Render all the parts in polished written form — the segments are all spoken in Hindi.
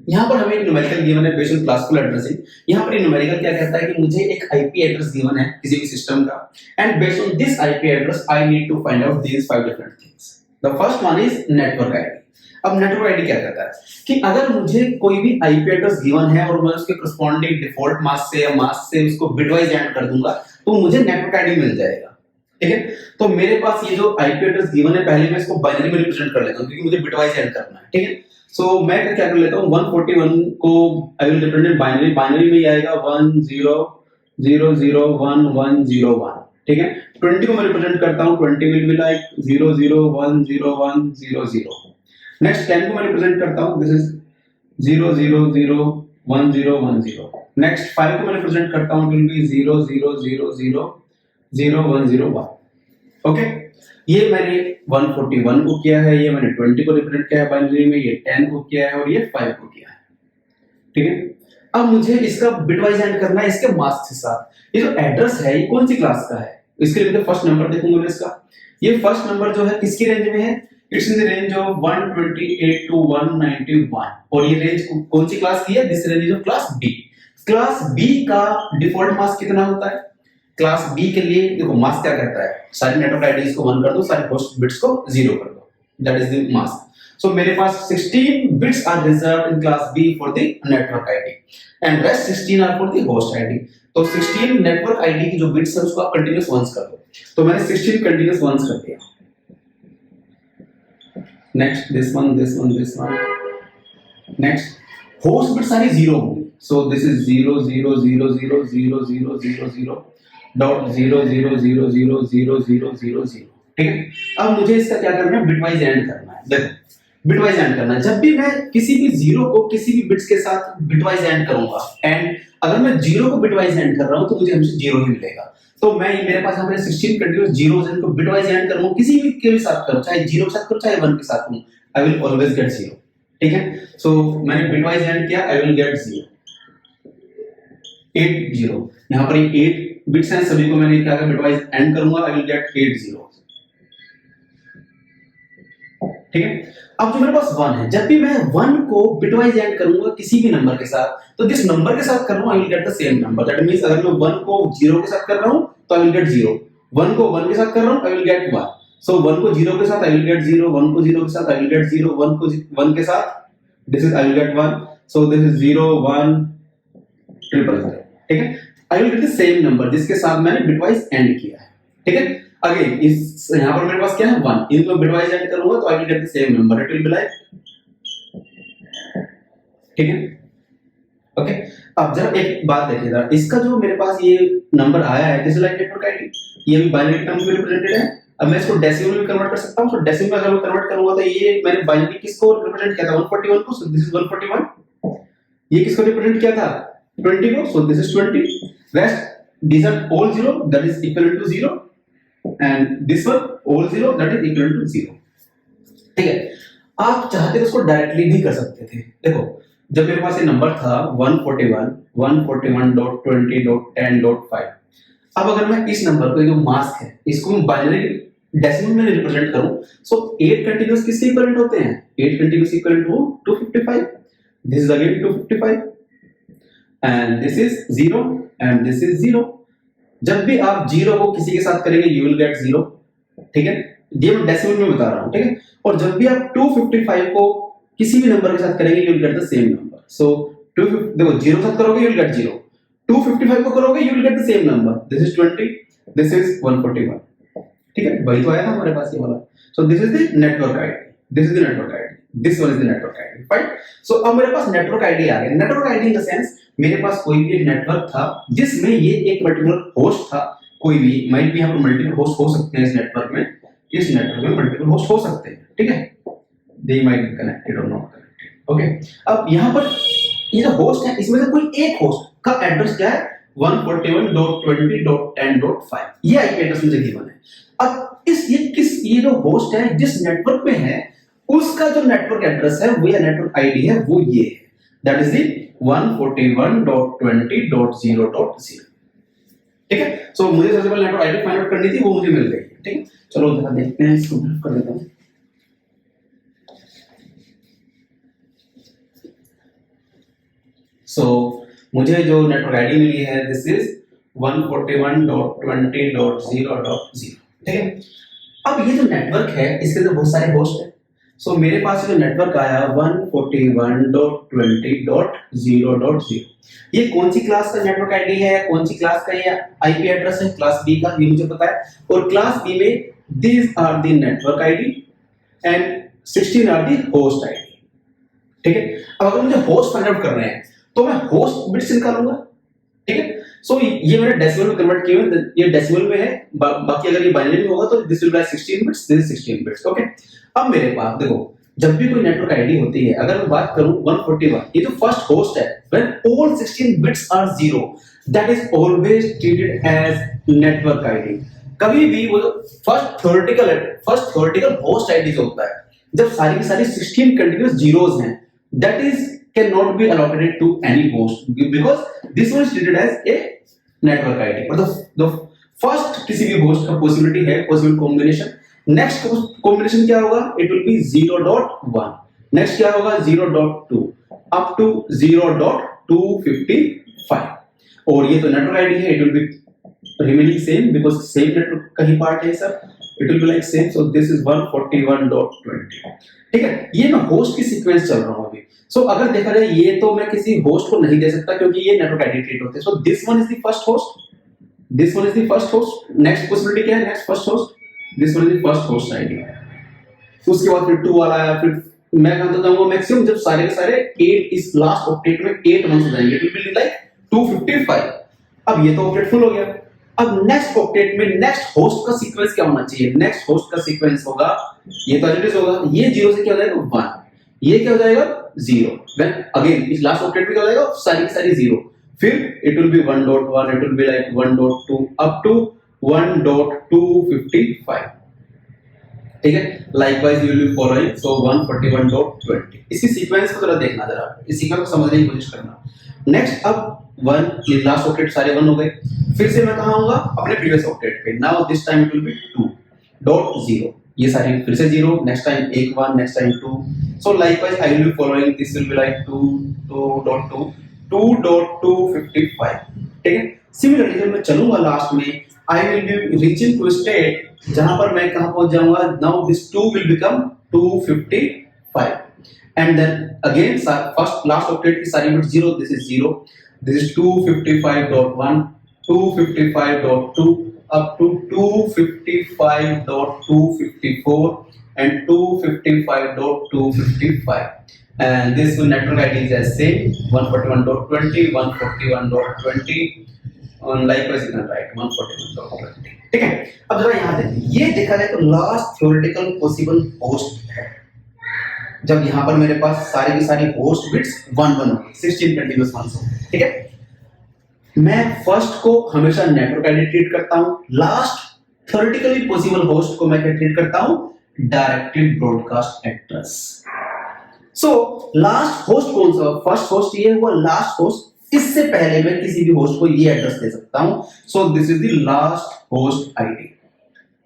यहाँ पर हमें न्यूमेरिकल गिवन है बेस्ड ऑन क्लासिकल एड्रेसिंग। यहाँ पर न्यूमेरिकल क्या कहता है कि मुझे एक आईपी एड्रेस गिवन है किसी भी सिस्टम का, and based on this IP address I need to find out these 5 different things. The first one is network ID. अब नेटवर्क आईडी क्या कहता है कि अगर मुझे कोई भी आईपी एड्रेस गिवन है और मैं उसके करस्पॉन्डिंग डिफॉल्ट मास्क से या मास्क से उसको बिटवाइज ऐड कर दूंगा तो मुझे नेटवर्क आईडी मिल जाएगा। ठीक है, तो मेरे पास ये जो आईपी एड्रेस गिवन है पहले मैं इसको बाइनरी में रिप्रेजेंट कर लेता हूं क्योंकि मुझे बिटवाइज ऐड करना है। ठीक है, सो मैं क्या कर लेता हूं 141 को I will represent binary, binary में ही आएगा 10001101। ठीक है, 20 को मैं रिप्रेजेंट करता हूं, 20 विल बी लाइक 00100100। नेक्स्ट 10 को मैं रिप्रेजेंट करता हूं, दिस इज 00011010। नेक्स्ट 5 को मैं रिप्रेजेंट करता हूं, इट विल बी 00000101। ओके, ये मैंने 141 को किया है, ये मैंने 20 को रिप्रेजेंट किया है बाइनरी में, ये 10 को किया है और ये 5 को किया है। ठीक है, अब मुझे इसका बिटवाइज ऐड करना है इसके मास्क के साथ। ये जो एड्रेस है ये कौन सी क्लास का है, इसके लिए फर्स्ट नंबर देखूंगा इसका। ये फर्स्ट नंबर जो है किसकी रेंज में है, it's in the range of 128 to 191 और ये रेंज कौन सी क्लास की है, this range of class B. Class B का डिफॉल्ट मास्क कितना होता है, क्लास बी के लिए देखो मास्क क्या कहता है, सारी नेटवर्क आईडीज को 1 कर दो, सारे होस्ट बिट्स को 0 कर दो, that is the mask. So मेरे पास 16 bits are reserved in class B for the network ID and rest 16 are for the host ID. तो 16 नेटवर्क आईडी की जो बिट्स है उसको आप कंटीन्यूअस वंस कर दो, तो मैंने 16 कंटीन्यूअस वंस कर दिया। Next this one this one this one, next host bits सारी 0 होंगी, सो दिस इज 000000000 डॉट 0000000। ठीक है, अब मुझे इसका क्या करना है, बिटवाइज ऐड करना है। देखो बिटवाइज ऐड करना है, जब भी मैं किसी भी 0 को किसी भी बिट्स के साथ बिटवाइज ऐड करूंगा, एंड अगर मैं 0 को बिटवाइज ऐड कर रहा हूं तो मुझे हमेशा 0 ही मिलेगा। तो मैं मेरे पास यहाँ पे 16 कंटीन्यूअस जीरोस हैं, इनको बिटवाइज ऐड करूंगा, किसी भी के साथ करूं, चाहे 0 के साथ करूं चाहे 1 के साथ करूं, आई विल ऑलवेज गेट 0। ठीक है, सो मैंने बिटवाइज ऐड किया, आई विल गेट 0 8 0। यहाँ पर 8 बिट्स हैं, सभी को मैंने क्या बिटवाइज ऐड करूंगा, आई विल गेट 8 0। ठीक है, अब जो मेरे पास 1 है, जब भी मैं 1 को बिटवाइज ऐड करूंगा किसी भी नंबर के साथ, तो जिस नंबर के साथ कर रहा हूं I will get the same number. That means अगर मैं 1 को 0 के साथ कर रहा हूं तो आई विल गेट 0, 1 को 1 के साथ कर रहा हूं आई विल गेट 1। सो 1 को 0 के साथ आई विल गेट 0, 1 को 0 के साथ आई विल गेट 0, 1 को 1 के साथ this is I will get 1। So this इज 0 1 0 0। ठीक है, I will get the same number जिसके साथ मैंने बिटवाइज ऐड किया है। ठीक है, अगेन इस यहां पर मेरे पास क्या है 1, इनको बिटवाइज ऐड करूंगा तो I will get the same number, it will be like. ठीक है, ओके, अब जरा एक बात देखिएगा, इसका जो मेरे पास ये नंबर आया है this is like network ID, ये भी बाइनरी टर्म में रिप्रेजेंटेड है। अब मैं इसको डेसिमल में कन्वर्ट कर सकता हूं, तो डेसिमल में अगर मैं कन्वर्ट करूंगा तो ये मैंने बाइनरी किसको रिप्रेजेंट किया था 141 को, सो दिस इज 141। ये किसको रिप्रेजेंट किया था 20 को, so this is 20। Rest these are all 0 that is equivalent to 0 and this one all 0 that is equivalent to 0। ठीक है, आप चाहते तो उसको डायरेक्टली भी कर सकते थे। देखो जब मेरे पास ये नंबर था 141.20.10.5, अब अगर मैं इस नंबर को जो मास्क है इसको मैं बाइनरी डेसिमल में रिप्रेजेंट करूं, सो 8 कंटीन्यूअस किससे इक्विवेलेंट होते हैं, 8 कंटीन्यूअस इक्विवेलेंट हो 255। This is again 255 and this is 0 and this is 0। जब भी आप 0 को किसी के साथ करेंगे you will get 0। ठीक है, ये मैं डेसिमल में बता रहा हूं। ठीक है, और जब भी आप 255 को किसी भी नंबर के साथ करेंगे you will get the same number। so 250 देखो 0 के साथ करोगे you will get 0, 255 को करोगे you will get the same number, this is 20, this is 141। ठीक है, वही तो आया था हमारे पास ये वाला। so this is the network ID, this is the network ID, this one is the network ID, right? so अब मेरे पास नेटवर्क आईडी आ गया। Network ID in the sense मेरे पास कोई भी एक नेटवर्क था जिसमें ये एक पर्टिकुलर होस्ट था, कोई भी माइट भी यहाँ पर मल्टीपल होस्ट हो सकते हैं इस नेटवर्क में, इस नेटवर्क में मल्टीपल होस्ट हो सकते हैं। ठीक है, दे माइट बी कनेक्टेड और नॉट कनेक्टेड। ओके, अब यहाँ पर ये जो होस्ट है इसमें से कोई एक होस्ट का एड्रेस क्या है 141.20.10.5, ये आईपी एड्रेस मुझे गिवन है। अब ये जो होस्ट है जिस नेटवर्क में है उसका जो नेटवर्क एड्रेस है वो या नेटवर्क आईडी है वो ये है, दैट इज द 141.20.0.0। ठीक है, सो मुझे सबसे पहले नेटवर्क आईडी फाइंड आउट करनी थी, वो मुझे मिल गई। ठीक है, चलो जरा देखते हैं, इसको कर देता हूं। सो मुझे जो नेटवर्क आईडी मिली है दिस इज 141.20.0.0, ठीक है। अब ये जो नेटवर्क है इसके अंदर बहुत सारे होस्ट है। सो मेरे पास जो नेटवर्क आया 141.20.0.0, ये कौन सी क्लास का नेटवर्क आईडी है, कौन सी क्लास का ये आईपी एड्रेस है, क्लास बी का, ये मुझे पता है। और क्लास बी में these are the network ID and 16 are the host ID, ठीक है। अब अगर मुझे होस्ट फाइंड आउट करना है तो मैं होस्ट बिट्स निकालूंगा, ठीक है। सो ये मैंने डेसिमल में कन्वर्ट किया है, ये डेसिमल में है, बाकी अगर ये बाइनरी में होगा तो this will be 16 bits, this is 16 bits, okay. अब मेरे पास देखो, जब भी कोई नेटवर्क आईडी होती है, अगर मैं बात करूं 141, ये जो फर्स्ट होस्ट है, when all 16 bits are 0, that is always treated as network ID. कभी भी वो फर्स्ट थ्योरेटिकल होस्ट आईडी जो होता है, जब सारी की सारी 16 कंटीन्यूअस जीरोस हैं, that is can not be allocated to any host because this one is treated as a network ID। और the first किसी भी होस्ट का पॉसिबिलिटी है, पॉसिबल कॉम्बिनेशन, नेक्स्ट कॉम्बिनेशन क्या होगा, इट विल बी 0.1, नेक्स्ट क्या होगा 0.2 अप टू 0.255। और ये तो नेटवर्क आईडी है, it will B remaining same because same network का ही पार्ट है sir, it will be like same, so this is 141.20, ठीक है। ये मैं होस्ट की सीक्वेंस चल रहा हूं अभी। सो अगर देखा जाए ये तो मैं किसी होस्ट को नहीं दे सकता क्योंकि ये नेटवर्क आईडी ट्रीट होते हैं। So this one is the first host, this one is the first host, next possibility क्या है, next first host, this one is the first host ID. उसके बाद फिर 2 वाला आया, फिर मैं कहता जाऊंगा मैक्सिमम जब सारे के सारे 8 इस लास्ट ऑक्टेट में 8 वंस हो जाएंगे, इट विल बी लाइक 255। अब ये तो ऑक्टेट फुल हो गया। अब नेक्स्ट ऑक्टेट में नेक्स्ट होस्ट का सीक्वेंस क्या होना चाहिए, नेक्स्ट होस्ट का सीक्वेंस होगा, ये तो एडिट होगा, ये 0 से क्या हो जाएगा 1, ये क्या हो जाएगा 0, देन अगेन इस लास्ट ऑक्टेट में क्या हो जाएगा सारी की सारी 0, फिर it will be 1.1, it will be like 1.2 up to 1.255, ठीक है। Likewise you will be following, so 141.20। इसकी सीक्वेंस को जरा देखना, जरा इस सीक्वेंस को समझने की कोशिश करना। नेक्स्ट अब 1, ये लास्ट ऑक्टेट सारे 1 हो गए, फिर से मैं कहां आऊंगा अपने प्रीवियस ऑक्टेट पे। Now this time it will B 2.0, ये सारे फिर से 0, next time 1 1, next time 2। So likewise I will be following, this will be like 2.2 2.255, ठीक है। सिमिलरली जब मैं चलूंगा लास्ट में I will be reaching to state जहां पर मैं कहां पहुंच जाऊंगा, now this 2 will become 255 and then again first last octet की सारी बिट्स 0, दिस इज 0, this is 255.1 255.2 up to 255.254 and 255.255, and this network ID is as same 141.20 141.20 and likewise you can write 141.20, ठीक है। अब जरा यहाँ देखिए, ये देखा जाए तो लास्ट थ्योरेटिकल पॉसिबल होस्ट है जब यहाँ पर मेरे पास सारी की सारी होस्ट बिट्स 1 1 16 कंटीन्यूअस वंस हो, ठीक है। मैं फर्स्ट को हमेशा नेटवर्क आईडी ट्रीट करता हूं, लास्ट थ्योरेटिकली पॉसिबल होस्ट को मैं क्या ट्रीट करता हूं, directed broadcast address. So last host कौन सा, फर्स्ट होस्ट ये हुआ लास्ट होस्ट, इससे पहले मैं किसी भी होस्ट को ये एड्रेस दे सकता हूं। So this is the last host ID,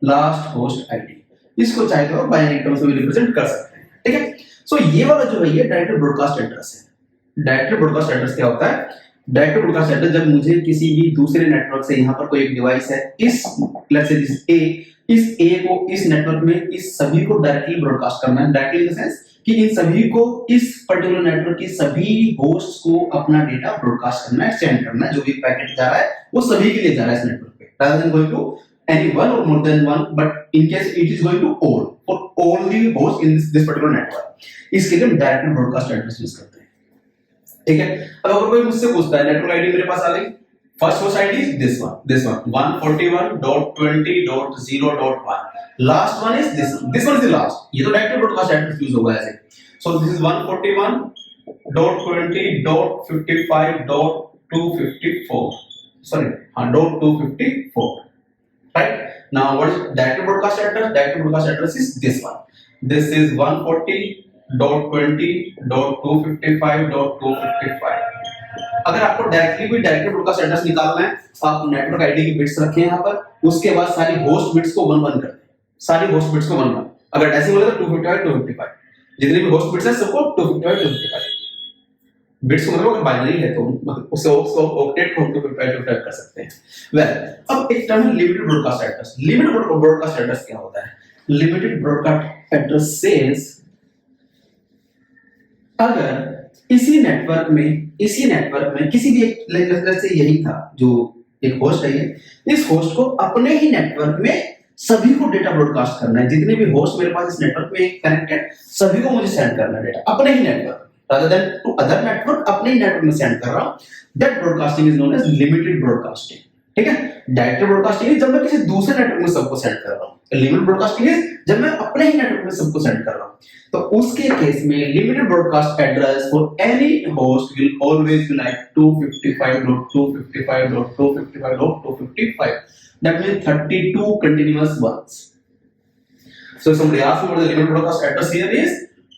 last host ID, इसको चाहे तो बाइनरी टर्म्स में रिप्रेजेंट कर सकते हैं, ठीक है। सो ये वाला जो है ये डायरेक्टेड ब्रॉडकास्ट एड्रेस है। डायरेक्टेड ब्रॉडकास्ट एड्रेस क्या होता है, डायरेक्टेड ब्रॉडकास्ट एड्रेस जब मुझे किसी भी दूसरे नेटवर्क से यहाँ पर कोई एक डिवाइस है, इस लेट्स से इस ए को इस नेटवर्क में इस सभी को डायरेक्टली ब्रॉडकास्ट करना है, डायरेक्टली इन द सेंस कि इन सभी को इस पर्टिकुलर नेटवर्क की सभी होस्ट्स को अपना डेटा ब्रॉडकास्ट करना है, सेंड करना है, जो भी पैकेट जा रहा है वो सभी के लिए जा रहा है इस नेटवर्क पे, rather than going to any one or more than one, but in case it is going to all for all the hosts in this particular network, इसके लिए हम डायरेक्टेड ब्रॉडकास्ट एड्रेस यूज करते हैं, ठीक है। अब अगर कोई मुझसे पूछता है नेटवर्क आईडी मेरे पास आ गई, first host ID is this one 141.20.0.1, last one is this one is the last, ये तो डायरेक्टेड ब्रॉडकास्ट एड्रेस यूज होगा ऐसे। सो दिस इज 141.20.55.254, सॉरी हां .254, right? Now what is directed broadcast address? Directed broadcast address is this one. This is 140.20.255.255. अगर आपको डायरेक्टली कोई डायरेक्टेड ब्रॉडकास्ट एड्रेस निकालना है, आप नेटवर्क आईडी की बिट्स रखें यहाँ पर, उसके बाद सारी होस्ट बिट्स को 1 1 कर दें, सारी होस्ट बिट्स को 1 1, अगर ऐसे बोले तो 255 255, जितने भी होस्ट बिट्स हैं सबको 255 255, बिट्स को मतलब अगर बाइनरी है तो उसको ऑक्टेट को 255 कर सकते हैं। वेल, अब एक टर्म है limited broadcast address. Limited broadcast address क्या होता है? लिमिटेड ब्रॉडकास्ट एड्रेस सेज अगर इसी नेटवर्क में किसी भी एक लेयर से यही था जो एक होस्ट है, ये इस होस्ट को अपने ही नेटवर्क में सभी को डेटा ब्रॉडकास्ट करना है। जितने भी होस्ट मेरे पास इस नेटवर्क में कनेक्टेड, सभी को मुझे सेंड करना है डेटा अपने ही network, rather than to other network, अपने ही नेटवर्क में सेंड कर रहा हूं। That broadcasting is known as limited broadcasting. ठीक है, डायरेक्ट ब्रॉडकास्टिंग इज जब मैं किसी दूसरे नेटवर्क में सबको सेंड कर रहा हूं। लिमिटेड ब्रॉडकास्टिंग इज जब मैं अपने ही नेटवर्क में सबको सेंड कर रहा हूं। तो उसके केस में limited broadcast address for any host will always be like 255.255.255.255. That means 32 continuous ones. So somebody asked me what the limit broadcast address here is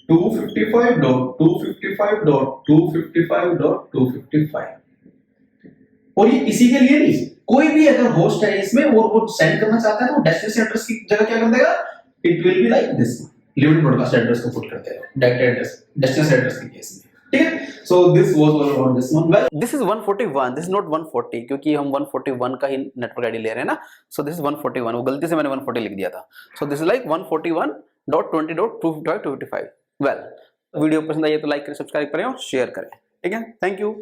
255.255.255.255. और ये इसी के लिए नहीं, कोई भी अगर होस्ट है इसमें और वो सेंड करना चाहता है तो डेस्टिनेशन एड्रेस की जगह क्या कर देगा? It will be like this, limit broadcast address को पुट कर देगा डायरेक्ट एड्रेस डेस्टिनेशन एड्रेस के केस में। ठीक है, so this was all about this one. Well, this is 141, this is not 140, क्योंकि हम 141 का ही नेटवर्क आईडी ले रहे हैं ना। सो दिस इज 141, वो गलती से मैंने 140 लिख दिया था। So this is like 141.20.255.255। Well, video पसंद आई है तो लाइक करें, सब्सक्राइब करें और शेयर करें। ठीक है, थैंक यू।